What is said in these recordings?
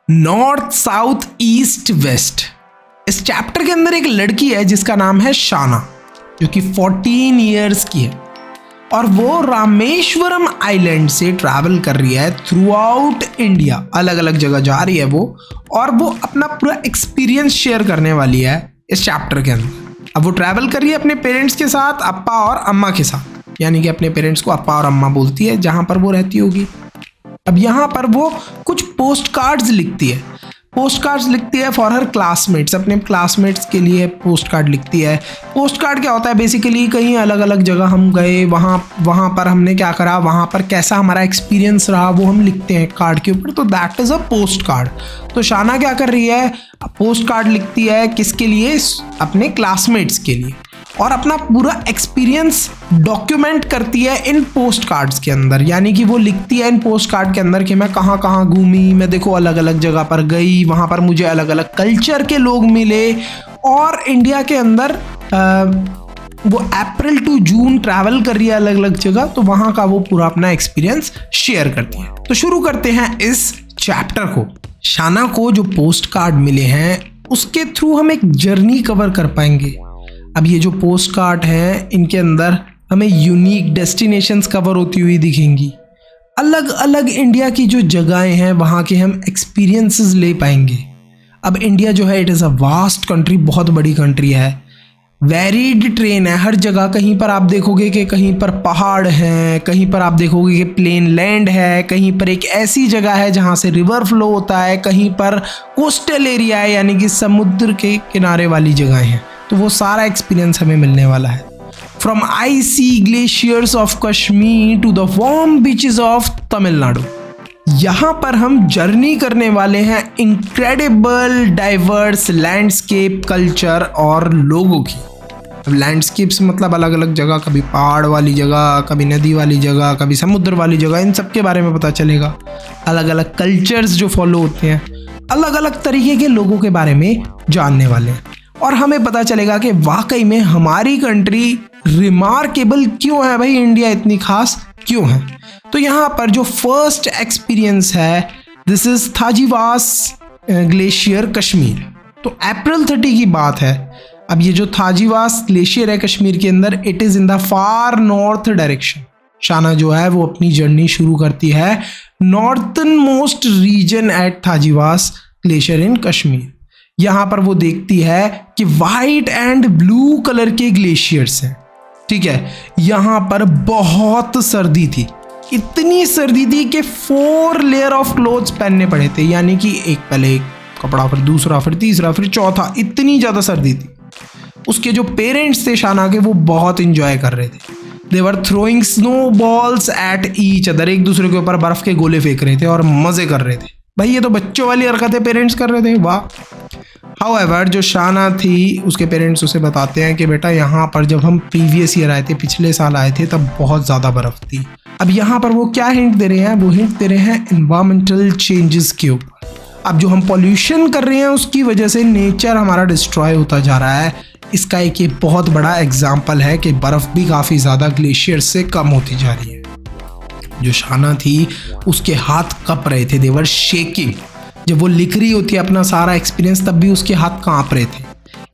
North, south, east, west. इस chapter के अंदर एक लड़की है जिसका नाम है शाना, जो कि 14 इयर्स की है और वो रामेश्वरम आइलैंड से ट्रैवल कर रही है थ्रू आउट इंडिया। अलग अलग जगह जा रही है वो, और वो अपना पूरा एक्सपीरियंस शेयर करने वाली है इस चैप्टर के अंदर। अब वो ट्रैवल कर रही है अपने पेरेंट्स के साथ, अप्पा और अम्मा के साथ, यानी कि अपने पेरेंट्स को अप्पा और अम्मा बोलती है जहाँ पर वो रहती होगी। अब यहाँ पर वो कुछ पोस्ट कार्ड्स लिखती है। पोस्ट कार्ड्स लिखती है फॉर हर क्लासमेट्स, अपने क्लासमेट्स के लिए पोस्ट कार्ड लिखती है। पोस्ट कार्ड क्या होता है? बेसिकली कहीं अलग अलग जगह हम गए, वहाँ पर हमने क्या करा, वहाँ पर कैसा हमारा एक्सपीरियंस रहा, वो हम लिखते हैं कार्ड के ऊपर, तो that is a post card. तो शाना क्या कर रही है? पोस्ट कार्ड लिखती है किसके लिए? अपने क्लासमेट्स के लिए, और अपना पूरा एक्सपीरियंस डॉक्यूमेंट करती है इन पोस्ट कार्ड्स के अंदर। यानी कि वो लिखती है इन पोस्ट कार्ड के अंदर कि मैं कहाँ कहाँ घूमी, मैं देखो अलग अलग जगह पर गई, वहाँ पर मुझे अलग अलग कल्चर के लोग मिले, और इंडिया के अंदर वो अप्रैल टू जून ट्रैवल कर रही है अलग अलग जगह, तो वहाँ का वो पूरा अपना एक्सपीरियंस शेयर करती है। तो शुरू करते हैं इस चैप्टर को। शाना को जो पोस्ट कार्ड मिले हैं उसके थ्रू हम एक जर्नी कवर कर पाएंगे। अब ये जो पोस्ट कार्ड हैं इनके अंदर हमें यूनिक डेस्टिनेशंस कवर होती हुई दिखेंगी। अलग अलग इंडिया की जो जगहें हैं वहाँ के हम एक्सपीरियंसेस ले पाएंगे। अब इंडिया जो है, it is a vast country, बहुत बड़ी कंट्री है, वेरीड ट्रेन है हर जगह। कहीं पर आप देखोगे कि कहीं पर पहाड़ हैं, कहीं पर आप देखोगे कि प्लेन लैंड है, कहीं पर एक ऐसी जगह है जहाँ से रिवर फ्लो होता है, कहीं पर कोस्टल एरिया है, यानी कि समुद्र के किनारे वाली जगह हैं। तो वो सारा एक्सपीरियंस हमें मिलने वाला है। From icy glaciers of Kashmir to the warm beaches of Tamil Nadu, यहाँ पर हम जर्नी करने वाले हैं इनक्रेडिबल डाइवर्स लैंडस्केप, कल्चर और लोगों की। अब लैंडस्केप्स मतलब अलग अलग जगह, कभी पहाड़ वाली जगह, कभी नदी वाली जगह, कभी समुद्र वाली जगह, इन सब के बारे में पता चलेगा। अलग अलग कल्चर्स जो फॉलो होते हैं, अलग अलग तरीके के लोगों के बारे में जानने वाले हैं, और हमें पता चलेगा कि वाकई में हमारी कंट्री रिमार्केबल क्यों है भाई, इंडिया इतनी खास क्यों है। तो यहाँ पर जो फर्स्ट एक्सपीरियंस है, दिस इज थाजीवास ग्लेशियर कश्मीर। तो अप्रैल 30 की बात है। अब ये जो थाजीवास ग्लेशियर है कश्मीर के अंदर, it is in the far north direction. Shana जो है वो अपनी जर्नी शुरू करती है northern most region at Thajiwas glacier in Kashmir. यहाँ पर वो देखती है कि वाइट एंड ब्लू कलर के ग्लेशियर्स हैं, ठीक है। यहाँ पर बहुत सर्दी थी, इतनी सर्दी थी कि 4 लेयर ऑफ क्लोथ्स पहनने पड़े थे, यानी कि पहले एक कपड़ा, फिर दूसरा, फिर तीसरा, फिर चौथा, इतनी ज़्यादा सर्दी थी। उसके जो पेरेंट्स थे शाना के, वो बहुत इंजॉय कर रहे थे। They were throwing snow balls at each other, एक दूसरे के ऊपर बर्फ़ के गोले फेंक रहे थे और मज़े कर रहे थे। भाई ये तो बच्चों वाली हरकतें पेरेंट्स कर रहे थे, वाह। हाउएवर जो शाना थी, उसके पेरेंट्स उसे बताते हैं कि बेटा यहाँ पर जब हम प्रीवियस ईयर आए थे, पिछले साल आए थे, तब बहुत ज़्यादा बर्फ़ थी। अब यहाँ पर वो क्या हिंट दे रहे हैं? वो हिंट दे रहे हैं इन्वायरमेंटल चेंजेस के ऊपर। अब जो हम पॉल्यूशन कर रहे हैं उसकी वजह से नेचर हमारा डिस्ट्रॉय होता जा रहा है। इसका एक ये बहुत बड़ा एग्जाम्पल है कि बर्फ़ भी काफ़ी ज़्यादा ग्लेशियर से कम होती जा रही है। जो शाना थी उसके हाथ कँप रहे थे, देवर शेकिंग। जब वो लिख रही होती है अपना सारा एक्सपीरियंस, तब भी उसके हाथ कांप रहे थे।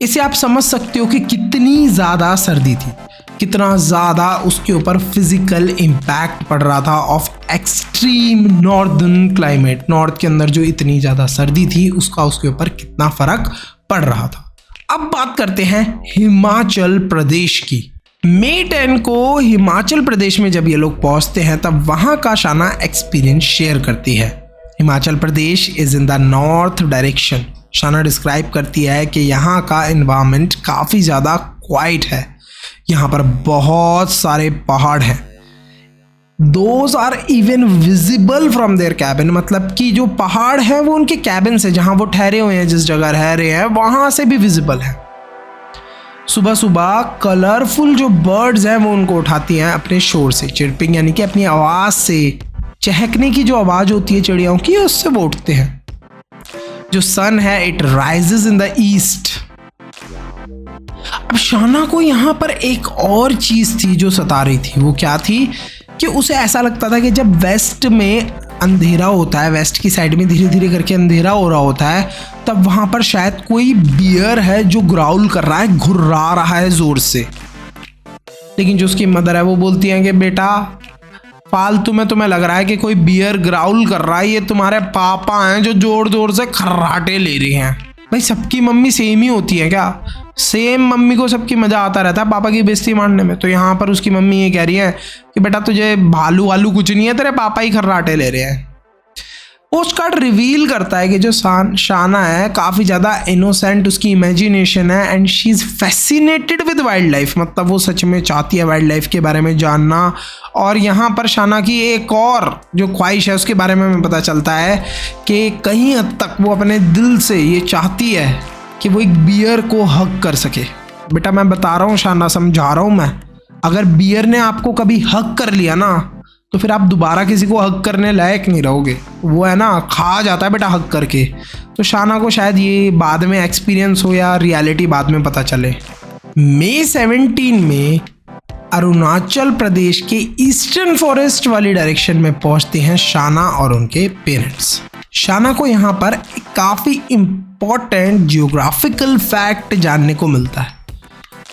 इसे आप समझ सकते हो कि कितनी ज़्यादा सर्दी थी, कितना ज़्यादा उसके ऊपर फिजिकल इम्पैक्ट पड़ रहा था of extreme northern climate. North के अंदर जो इतनी ज़्यादा सर्दी थी, उसका उसके ऊपर कितना फ़र्क पड़ रहा था। अब बात करते हैं हिमाचल प्रदेश की। मई 10 को हिमाचल प्रदेश में जब ये लोग पहुँचते हैं, तब वहाँ का शाना एक्सपीरियंस शेयर करती है। Himachal Pradesh is in the north direction. Shana describe करती है कि यहाँ का इन्वायरमेंट काफ़ी ज़्यादा क्वाइट है। यहाँ पर बहुत सारे पहाड़ हैं। Those are even visible from their cabin, मतलब कि जो पहाड़ हैं वो उनके कैबिन से, जहाँ वो ठहरे हुए हैं, जिस जगह रह रहे हैं, वहाँ से भी विजिबल है। सुबह सुबह कलरफुल जो बर्ड्स हैं वो उनको उठाती हैं अपने शोर से, चिरपिंग, यानी कि अपनी आवाज़ से, चहकने की जो आवाज़ होती है चिड़ियों की, उससे वो उठते हैं। जो सन है, it rises in the east. अब शाना को यहाँ पर एक और चीज़ थी जो सता रही थी। वो क्या थी कि उसे ऐसा लगता था कि जब वेस्ट में अंधेरा होता है, वेस्ट की साइड में धीरे धीरे करके अंधेरा हो रहा होता है, तब वहाँ पर शायद कोई बियर है जो ग्राउल कर रहा है, घुर्रा रहा है जोर से। लेकिन जो उसकी मदर है वो बोलती है कि बेटा फालतू में तुम्हें लग रहा है कि कोई बियर ग्राउल कर रहा है, ये तुम्हारे पापा हैं जो जोर जोर से खर्राटे ले रहे हैं। भाई सबकी मम्मी सेम ही होती है क्या? सेम मम्मी को सबकी मजा आता रहता है पापा की बेइज्जती मारने में। तो यहाँ पर उसकी मम्मी ये कह रही है कि बेटा तुझे भालू वालू कुछ नहीं है, तेरे पापा ही खर्राटे ले रहे हैं। पोस्ट कार्ड रिवील करता है कि जो शाना है काफ़ी ज़्यादा इनोसेंट उसकी इमेजिनेशन है and she is fascinated with wild life. मतलब वो सच में चाहती है वाइल्ड लाइफ के बारे में जानना। और यहाँ पर शाना की एक और जो ख्वाहिश है उसके बारे में हमें पता चलता है कि कहीं हद तक वो अपने दिल से ये चाहती है कि वो एक बियर को हक कर सके। बेटा मैं बता रहा हूँ शाना, समझा रहा हूँ मैं, अगर बियर ने आपको कभी हक कर लिया ना तो फिर आप दोबारा किसी को हक करने लायक नहीं रहोगे। वो है ना, खा जाता है बेटा हक करके। तो शाना को शायद ये बाद में एक्सपीरियंस हो या रियलिटी बाद में पता चले। मई 17 में अरुणाचल प्रदेश के ईस्टर्न फॉरेस्ट वाली डायरेक्शन में पहुंचते हैं शाना और उनके पेरेंट्स। शाना को यहाँ पर काफ़ी इम्पोर्टेंट जियोग्राफिकल फैक्ट जानने को मिलता है।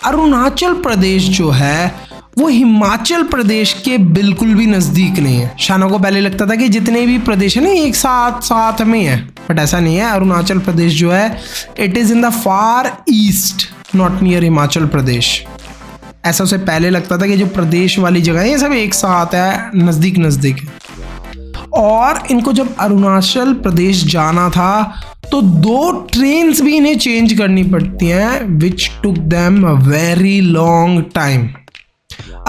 अरुणाचल प्रदेश जो है वो हिमाचल प्रदेश के बिल्कुल भी नज़दीक नहीं है। शाना को पहले लगता था कि जितने भी प्रदेश है ना एक साथ साथ में है, बट ऐसा नहीं है। अरुणाचल प्रदेश जो है it is in the far east, not near Himachal Pradesh. ऐसा उसे पहले लगता था कि जो प्रदेश वाली जगह है ये सब एक साथ है, नज़दीक नज़दीक है। और इनको जब अरुणाचल प्रदेश जाना था तो 2 ट्रेन्स भी इन्हें चेंज करनी पड़ती हैं, which took them a very long time.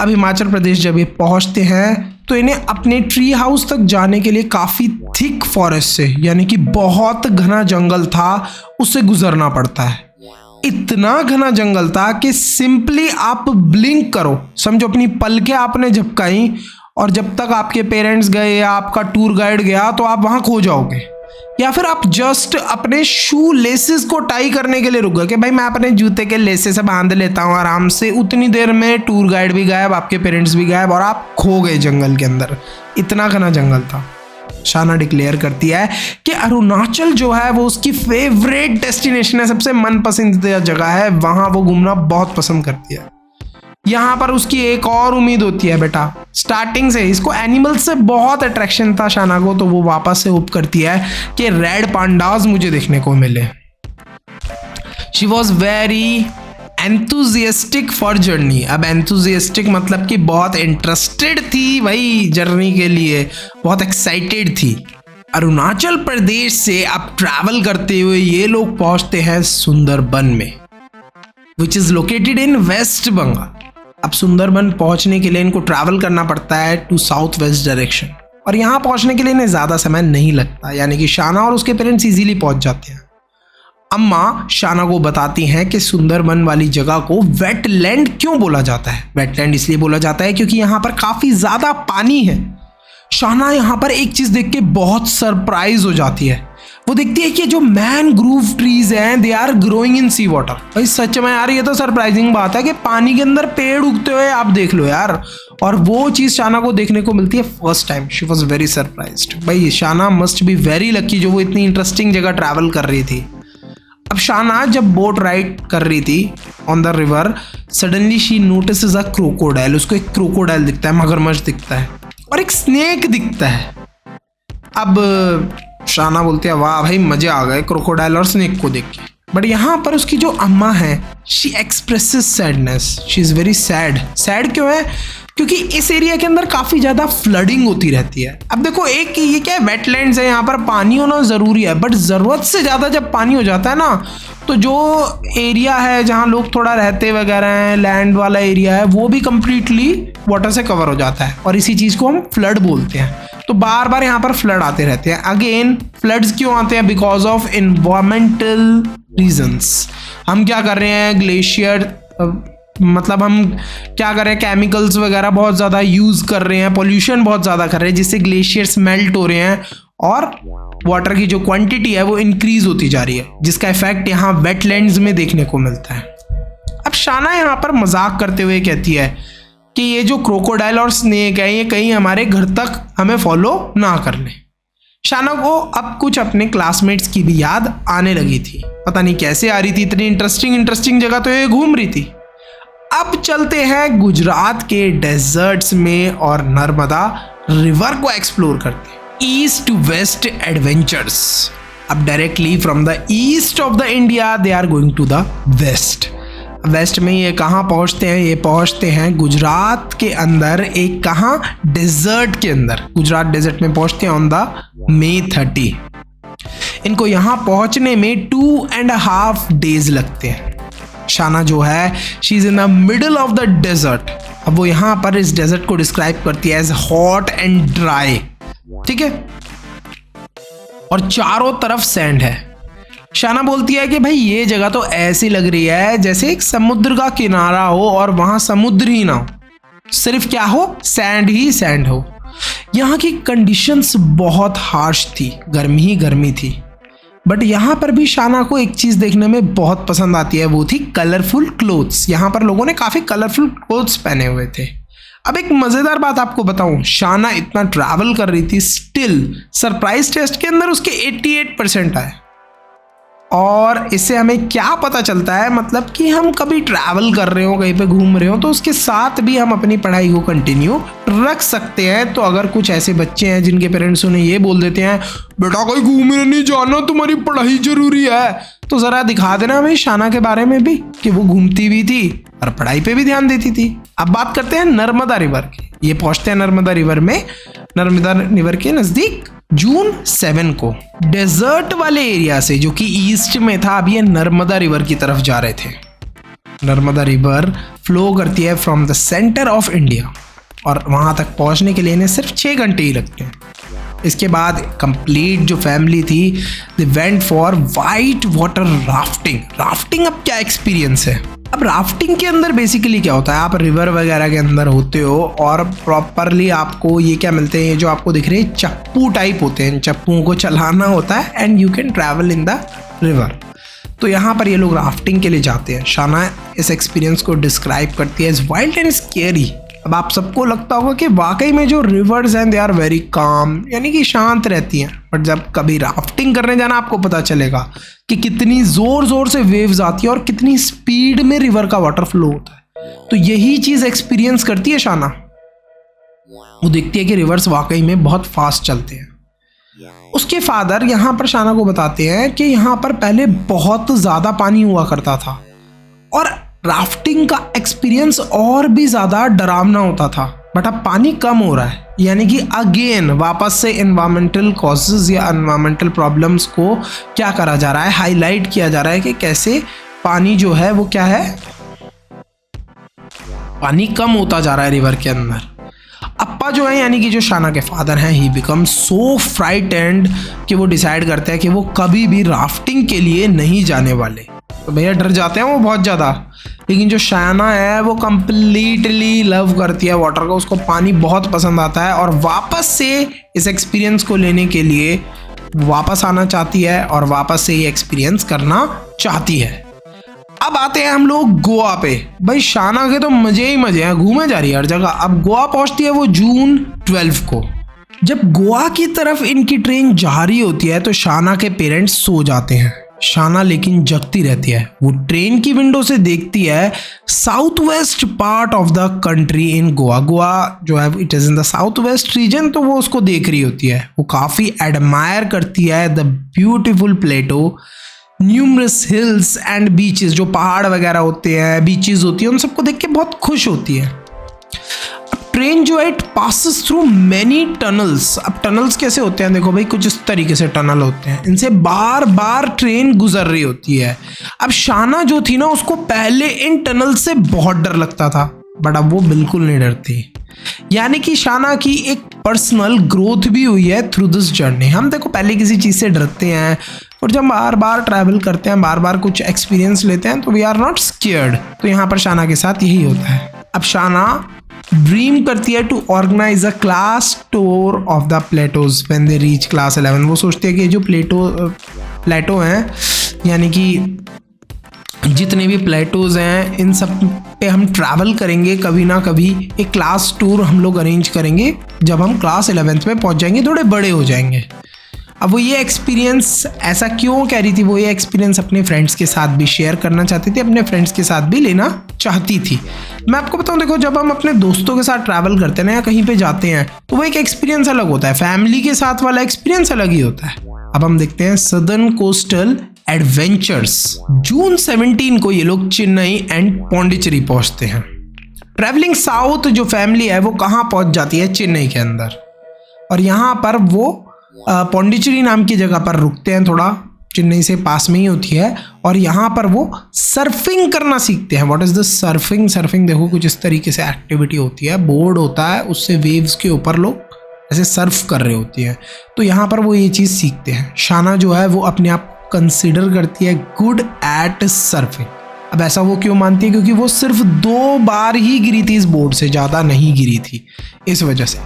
अब हिमाचल प्रदेश जब ये पहुंचते हैं तो इन्हें अपने ट्री हाउस तक जाने के लिए काफ़ी थिक फॉरेस्ट से, यानी कि बहुत घना जंगल था, उससे गुजरना पड़ता है। इतना घना जंगल था कि सिंपली आप ब्लिंक करो, समझो अपनी पलकें आपने झपकाई और जब तक आपके पेरेंट्स गए या आपका टूर गाइड गया तो आप वहाँ खो जाओगे। या फिर आप जस्ट अपने शू लेसेस को टाई करने के लिए रुक गए कि भाई मैं अपने जूते के लेसे से बांध लेता हूँ आराम से, उतनी देर में टूर गाइड भी गायब, आपके पेरेंट्स भी गायब और आप खो गए जंगल के अंदर। इतना घना जंगल था। शाना डिक्लेयर करती है कि अरुणाचल जो है वो उसकी फेवरेट डेस्टिनेशन है, सबसे मन पसंदीदा जगह है, वहाँ वो घूमना बहुत पसंद करती है। यहाँ पर उसकी एक और उम्मीद होती है बेटा, स्टार्टिंग से इसको एनिमल से बहुत अट्रैक्शन था शाना को, तो वो वापस से होप करती है कि रेड पांडाज मुझे देखने को मिले। She was very enthusiastic for journey. अब एंथुजियास्टिक मतलब कि बहुत इंटरेस्टेड थी भाई जर्नी के लिए, बहुत एक्साइटेड थी। अरुणाचल प्रदेश से अब ट्रैवल करते हुए ये लोग पहुंचते हैं सुंदरबन में, which is located in West Bengal. अब सुंदरबन पहुंचने के लिए इनको ट्रैवल करना पड़ता है टू साउथ वेस्ट डायरेक्शन, और यहाँ पहुंचने के लिए इन्हें ज़्यादा समय नहीं लगता, यानी कि शाना और उसके पेरेंट्स इजीली पहुंच जाते हैं। अम्मा शाना को बताती हैं कि सुंदरबन वाली जगह को वेटलैंड क्यों बोला जाता है। वेटलैंड इसलिए बोला जाता है क्योंकि यहाँ पर काफ़ी ज़्यादा पानी है। शाना यहाँ पर एक चीज़ देख के बहुत सरप्राइज हो जाती है। वो देखती है कि जो मैनग्रोव ट्रीज हैं they are growing in sea water. भाई सच में यार ये तो सरप्राइजिंग बात है कि पानी के अंदर पेड़ उगते हुए आप देख लो यार। और वो चीज़ शाना को देखने को मिलती है first time. She was very surprised. भाई शाना मस्ट बी वेरी लकी जो वो इतनी इंटरेस्टिंग जगह ट्रैवल कर रही थी। अब शाना जब बोट राइड कर रही थी on the river, suddenly she notices a crocodile. उसको एक क्रोकोडाइल दिखता है, मगरमच्छ दिखता है और एक स्नेक दिखता है। अब शाना बोलती है वाह भाई मजे आ गए क्रोकोडाइल और स्नेक को देख के। बट यहाँ पर उसकी जो अम्मा है she expresses sadness. She is very sad. Sad क्यों है? क्योंकि इस एरिया के अंदर काफ़ी ज़्यादा फ्लडिंग होती रहती है। अब देखो एक ये क्या है, वेटलैंड्स है, यहाँ पर पानी होना ज़रूरी है, बट ज़रूरत से ज़्यादा जब पानी हो जाता है ना तो जो एरिया है जहाँ लोग थोड़ा रहते वगैरह हैं, लैंड वाला एरिया है, वो भी कंप्लीटली वाटर से कवर हो जाता है और इसी चीज़ को हम फ्लड बोलते हैं। तो बार बार यहाँ पर फ्लड आते रहते हैं। अगेन फ्लड्स क्यों आते हैं? Because of environmental reasons. हम क्या कर रहे हैं, ग्लेशियर मतलब हम क्या कर रहे हैं, केमिकल्स वगैरह बहुत ज़्यादा यूज़ कर रहे हैं, पोल्यूशन बहुत ज़्यादा कर रहे हैं, जिससे ग्लेशियर्स मेल्ट हो रहे हैं और वाटर की जो क्वांटिटी है वो इंक्रीज होती जा रही है, जिसका इफेक्ट यहाँ वेटलैंड्स में देखने को मिलता है। अब शाना यहाँ पर मजाक करते हुए कहती है कि ये जो क्रोकोडाइल और स्नेक है ये कहीं हमारे घर तक हमें फॉलो ना कर ले। शाना को अब कुछ अपने क्लासमेट्स की भी याद आने लगी थी। पता नहीं कैसे आ रही थी, इतनी इंटरेस्टिंग जगह तो ये घूम रही थी। अब चलते हैं गुजरात के डेजर्ट्स में और नर्मदा रिवर को एक्सप्लोर करते हैं। East to west adventures. अब directly from the east of the India they are going to the west. West में ये कहाँ पहुँचते हैं? ये पहुँचते हैं गुजरात के अंदर, एक कहाँ, डेजर्ट के अंदर। गुजरात डेजर्ट में पहुँचते हैं ऑन द May 30। इनको यहाँ पहुँचने में 2.5 days लगते हैं। शाना जो है she is in the middle of the desert. अब वो यहाँ पर इस डेजर्ट को डिस्क्राइब करती है एज हॉट एंड ड्राई, ठीक है, और चारों तरफ सैंड है। शाना बोलती है कि भाई ये जगह तो ऐसी लग रही है जैसे एक समुद्र का किनारा हो और वहां समुद्र ही ना हो, सिर्फ क्या हो, सैंड ही सैंड हो। यहाँ की कंडीशंस बहुत हार्श थी, गर्मी ही गर्मी थी। बट यहाँ पर भी शाना को एक चीज देखने में बहुत पसंद आती है, वो थी कलरफुल क्लोथ्स। यहाँ पर लोगों ने काफी कलरफुल क्लोथ्स पहने हुए थे। अब एक मजेदार बात आपको बताऊं, शाना इतना ट्रैवल कर रही थी, स्टिल सरप्राइज टेस्ट के अंदर उसके 88% आए। और इससे हमें क्या पता चलता है, मतलब कि हम कभी ट्रैवल कर रहे हो, कहीं पे घूम रहे हो, तो उसके साथ भी हम अपनी पढ़ाई को कंटिन्यू रख सकते हैं। तो अगर कुछ ऐसे बच्चे हैं जिनके पेरेंट्स उन्हें ये बोल देते हैं बेटा कहीं घूमने नहीं जाना, तुम्हारी पढ़ाई जरूरी है, तो जरा दिखा देना हमें शाना के बारे में भी कि वो घूमती भी थी और पढ़ाई पे भी ध्यान देती थी। अब बात करते हैं नर्मदा रिवर की। ये पहुंचते हैं नर्मदा रिवर में, नर्मदा रिवर के नजदीक जून 7 को। डेजर्ट वाले एरिया से जो कि ईस्ट में था, अब ये नर्मदा रिवर की तरफ जा रहे थे। नर्मदा रिवर फ्लो करती है from the centre of India और वहां तक पहुंचने के लिए इन्हें सिर्फ 6 घंटे ही लगते हैं। इसके बाद कंप्लीट जो फैमिली थी they went for white water rafting. Rafting अब क्या एक्सपीरियंस है? अब राफ्टिंग के अंदर बेसिकली क्या होता है, आप रिवर वगैरह के अंदर होते हो और प्रॉपरली आपको ये क्या मिलते हैं, ये जो आपको दिख रहे हैं चप्पू टाइप होते हैं, चप्पूओं को चलाना होता है and you can travel in the river. तो यहाँ पर ये लोग राफ्टिंग के लिए जाते हैं। शाना इस एक्सपीरियंस को डिस्क्राइब करती है एज वाइल्ड एंड स्केरी। अब आप सबको लगता होगा कि वाकई में जो रिवर्स हैं दे आर वेरी काम, यानी कि शांत रहती हैं। बट जब कभी राफ्टिंग करने जाना आपको पता चलेगा कि कितनी जोर जोर से वेव्स आती है और कितनी स्पीड में रिवर का वाटर फ्लो होता है। तो यही चीज एक्सपीरियंस करती है शाना। वो देखती है कि रिवर्स वाकई में बहुत फास्ट चलते हैं। उसके फादर यहाँ पर शाना को बताते हैं कि यहाँ पर पहले बहुत ज्यादा पानी हुआ करता था और राफ्टिंग का एक्सपीरियंस और भी ज्यादा डरावना होता था। बट अब पानी कम हो रहा है, यानी कि अगेन वापस से एनवायरमेंटल कॉजेज या एनवायरमेंटल प्रॉब्लम्स को क्या करा जा रहा है, हाईलाइट किया जा रहा है कि कैसे पानी जो है वो क्या है, पानी कम होता जा रहा है रिवर के अंदर। अप्पा जो है यानी कि जो शाना के फादर हैं, ही बिकम सो फ्राइटेंड कि वो डिसाइड करते हैं कि वो कभी भी राफ्टिंग के लिए नहीं जाने वाले। तो भैया डर जाते हैं वो बहुत ज़्यादा, लेकिन जो शाना है वो कंप्लीटली लव करती है वाटर को, उसको पानी बहुत पसंद आता है और वापस से इस एक्सपीरियंस को लेने के लिए वापस आना चाहती है और वापस से ये एक्सपीरियंस करना चाहती है। अब आते हैं हम लोग गोवा पे। भाई शाना के तो मजे ही मजे हैं, घूमे जा रही है हर जगह। अब गोवा पहुंचती है वो जून 12 को। जब गोवा की तरफ इनकी ट्रेन जा रही होती है तो शाना के पेरेंट्स सो जाते हैं। शाना लेकिन जगती रहती है। वो ट्रेन की विंडो से देखती है south west part of the country in Goa. Goa जो है it is in the south west region, तो वो उसको देख रही होती है। वो काफी एडमायर करती है the beautiful plateau, numerous hills and beaches, जो पहाड़ वगैरह होते हैं, बीचेस होती है, उन सबको देख के बहुत खुश होती है। ट्रेन जो है it passes through many tunnels. अब टनल्स कैसे होते हैं, देखो भाई कुछ इस तरीके से टनल होते हैं, इनसे बार बार ट्रेन गुजर रही होती है। अब शाना जो थी ना उसको पहले इन टनल से बहुत डर लगता था, बट अब वो बिल्कुल नहीं डरती। यानी कि शाना की एक पर्सनल ग्रोथ भी हुई है थ्रू दिस जर्नी। हम देखो पहले किसी चीज़ से डरते हैं और जब बार बार ट्रैवल करते हैं, बार बार कुछ एक्सपीरियंस लेते हैं तो वी आर नॉट स्केयर्ड। तो यहाँ पर शाना के साथ यही होता है। अब शाना ड्रीम करती है to organise a class tour of the plateaus when they reach class 11। वो सोचती है कि जो प्लेटो हैं, यानी कि जितने भी प्लेटोज हैं, इन सब पे हम ट्रैवल करेंगे कभी ना कभी। एक क्लास टूर हम लोग अरेंज करेंगे जब हम क्लास 11th में पहुंच जाएंगे, थोड़े बड़े हो जाएंगे। अब वो ये एक्सपीरियंस ऐसा क्यों कह रही थी, वो ये एक्सपीरियंस अपने फ्रेंड्स के साथ भी शेयर करना चाहती थी, अपने फ्रेंड्स के साथ भी लेना चाहती थी। मैं आपको बताऊं, देखो जब हम अपने दोस्तों के साथ ट्रैवल करते हैं ना या कहीं पे जाते हैं तो वो एक एक्सपीरियंस अलग होता है, फैमिली के साथ वाला एक्सपीरियंस अलग ही होता है। अब हम देखते हैं सदर्न कोस्टल एडवेंचर्स। जून 17 को ये लोग चेन्नई एंड पौंडीचेरी पहुंचते हैं। ट्रैवलिंग साउथ जो फैमिली है वो कहाँ पहुंच जाती है, चेन्नई के अंदर, और यहाँ पर वो पौंडीचेरी नाम की जगह पर रुकते हैं, थोड़ा चेन्नई से पास में ही होती है, और यहाँ पर वो सर्फिंग करना सीखते हैं। What is the surfing? Surfing देखो कुछ इस तरीके से एक्टिविटी होती है, बोर्ड होता है, उससे वेव्स के ऊपर लोग ऐसे सर्फ कर रहे होती है, तो यहाँ पर वो ये चीज़ सीखते हैं। शाना जो है वो अपने आप कंसिडर करती है गुड एट सर्फिंग। अब ऐसा वो क्यों मानती है? क्योंकि वो सिर्फ 2 बार ही गिरी थी इस बोर्ड से, ज़्यादा नहीं गिरी थी, इस वजह से।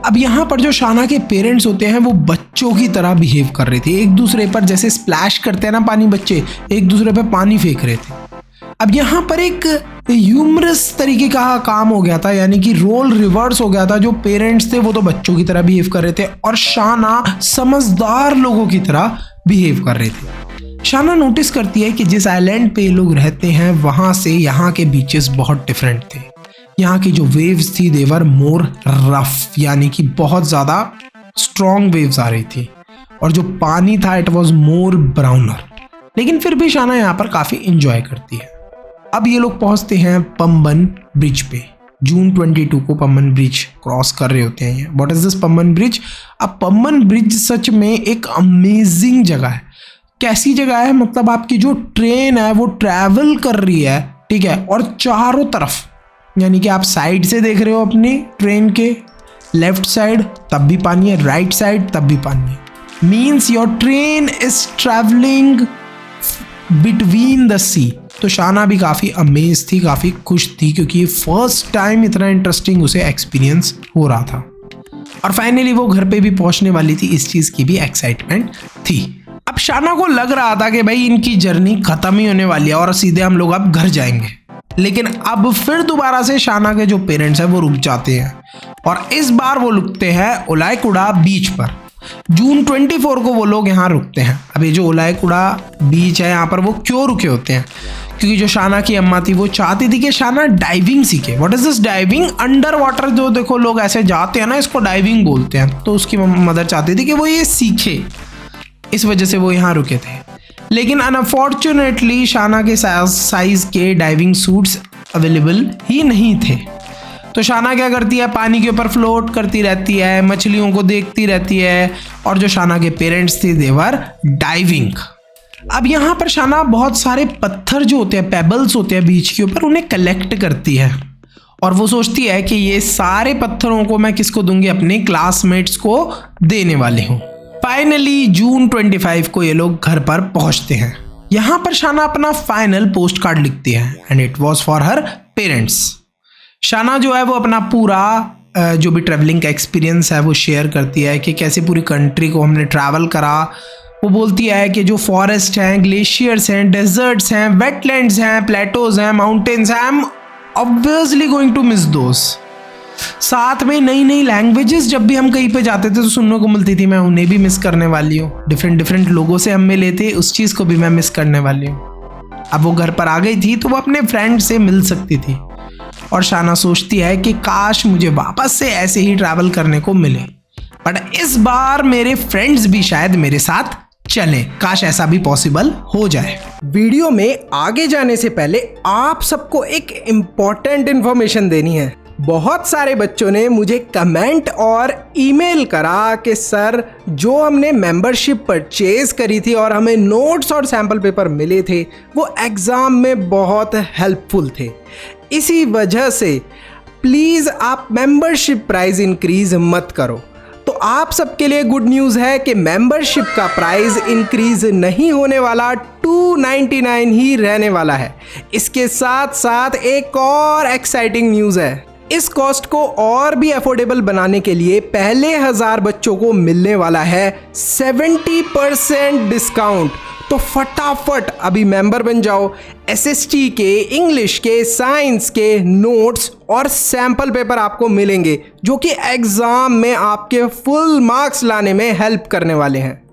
अब यहाँ पर जो शाना के पेरेंट्स होते हैं वो बच्चों की तरह बिहेव कर रहे थे, एक दूसरे पर जैसे स्प्लैश करते हैं ना पानी, बच्चे एक दूसरे पर पानी फेंक रहे थे। अब यहाँ पर एक ह्यूमरस तरीके का काम हो गया था, यानी कि रोल रिवर्स हो गया था। जो पेरेंट्स थे वो तो बच्चों की तरह बिहेव कर रहे थे और शाना समझदार लोगों की तरह बिहेव कर रहे थे। शाना नोटिस करती है कि जिस आइलैंड पे ये लोग रहते हैं वहाँ से यहाँ के बीचेस बहुत डिफरेंट थे। यहाँ की जो वेव्स थी देवर मोर रफ, यानी कि बहुत ज़्यादा स्ट्रॉन्ग वेव्स आ रही थी, और जो पानी था इट वॉज मोर ब्राउनर। लेकिन फिर भी शाना यहाँ पर काफ़ी इंजॉय करती है। अब ये लोग पहुँचते हैं पम्बन ब्रिज पे। जून 22 को पम्बन ब्रिज क्रॉस कर रहे होते हैं। What is this Pamban bridge? अब पम्बन ब्रिज सच में एक अमेजिंग जगह है। कैसी जगह है? मतलब आपकी जो ट्रेन है वो ट्रैवल कर रही है, ठीक है, और चारों तरफ, यानी कि आप साइड से देख रहे हो अपनी ट्रेन के, लेफ्ट साइड तब भी पानी है, राइट साइड तब भी पानी है। Means your train is travelling between the sea. तो शाना भी काफ़ी अमेज थी, काफ़ी खुश थी, क्योंकि फर्स्ट टाइम इतना इंटरेस्टिंग उसे एक्सपीरियंस हो रहा था। और फाइनली वो घर पे भी पहुंचने वाली थी, इस चीज़ की भी एक्साइटमेंट थी। अब शाना को लग रहा था कि भाई इनकी जर्नी खत्म ही होने वाली है और सीधे हम लोग अब घर जाएंगे। लेकिन अब फिर दोबारा से शाना के जो पेरेंट्स हैं वो रुक जाते हैं, और इस बार वो रुकते हैं ओलाईकुड़ा बीच पर। जून 24 को वो लोग यहाँ रुकते हैं। अब ये जो ओलाईकुड़ा बीच है यहाँ पर वो क्यों रुके होते हैं? क्योंकि जो शाना की अम्मा थी वो चाहती थी कि शाना डाइविंग सीखे। What is this diving? Under water जो देखो लोग ऐसे जाते हैं ना, इसको डाइविंग बोलते हैं। तो उसकी मदर चाहती थी कि वो ये सीखे, इस वजह से वो यहाँ रुके थे। लेकिन अनफॉर्चुनेटली शाना के साइज के डाइविंग सूट्स अवेलेबल ही नहीं थे। तो शाना क्या करती है? पानी के ऊपर फ्लोट करती रहती है, मछलियों को देखती रहती है, और जो शाना के पेरेंट्स थे देवर डाइविंग। अब यहाँ पर शाना बहुत सारे पत्थर जो होते हैं, पेबल्स होते हैं बीच के ऊपर, उन्हें कलेक्ट करती है, और वो सोचती है कि ये सारे पत्थरों को मैं किसको दूंगी? अपने क्लासमेट्स को देने वाली हूँ। फाइनली जून 25 को ये लोग घर पर पहुंचते हैं। यहाँ पर शाना अपना फाइनल पोस्ट कार्ड लिखती है, and it was for her parents. शाना जो है वो अपना पूरा जो भी ट्रैवलिंग का एक्सपीरियंस है वो शेयर करती है कि कैसे पूरी कंट्री को हमने ट्रैवल करा। वो बोलती है कि जो फॉरेस्ट हैं, ग्लेशियर्स हैं, डेजर्ट्स हैं, वेटलैंड्स हैं, प्लेटोज हैं, माउंटेन्स हैं, I am obviously going to miss those. साथ में नई नई लैंग्वेजेस जब भी हम कहीं पे जाते थे तो सुनने को मिलती थी, मैं उन्हें भी मिस करने वाली हूँ। डिफरेंट लोगों से हम मिले थे, उस चीज़ को भी मैं मिस करने वाली हूँ। अब वो घर पर आ गई थी तो वो अपने फ्रेंड से मिल सकती थी, और शाना सोचती है कि काश मुझे वापस से ऐसे ही ट्रैवल करने को मिले, बट इस बार मेरे फ्रेंड्स भी शायद मेरे साथ चलें। काश ऐसा भी पॉसिबल हो जाए। वीडियो में आगे जाने से पहले आप सबको एक इम्पॉर्टेंट इंफॉर्मेशन देनी है। बहुत सारे बच्चों ने मुझे कमेंट और ईमेल करा कि सर जो हमने मेंबरशिप परचेज करी थी और हमें नोट्स और सैम्पल पेपर मिले थे वो एग्ज़ाम में बहुत हेल्पफुल थे। इसी वजह से प्लीज़ आप मेंबरशिप प्राइस इंक्रीज मत करो। तो आप सबके लिए गुड न्यूज़ है कि मेंबरशिप का प्राइस इंक्रीज नहीं होने वाला, 299 ही रहने वाला है। इसके साथ साथ एक और एक्साइटिंग न्यूज़ है। इस कॉस्ट को और भी अफोर्डेबल बनाने के लिए पहले 1000 बच्चों को मिलने वाला है 70% डिस्काउंट। तो फटाफट अभी मेंबर बन जाओ। एसएसटी के, इंग्लिश के, साइंस के नोट्स और सैंपल पेपर आपको मिलेंगे जो कि एग्जाम में आपके फुल मार्क्स लाने में हेल्प करने वाले हैं।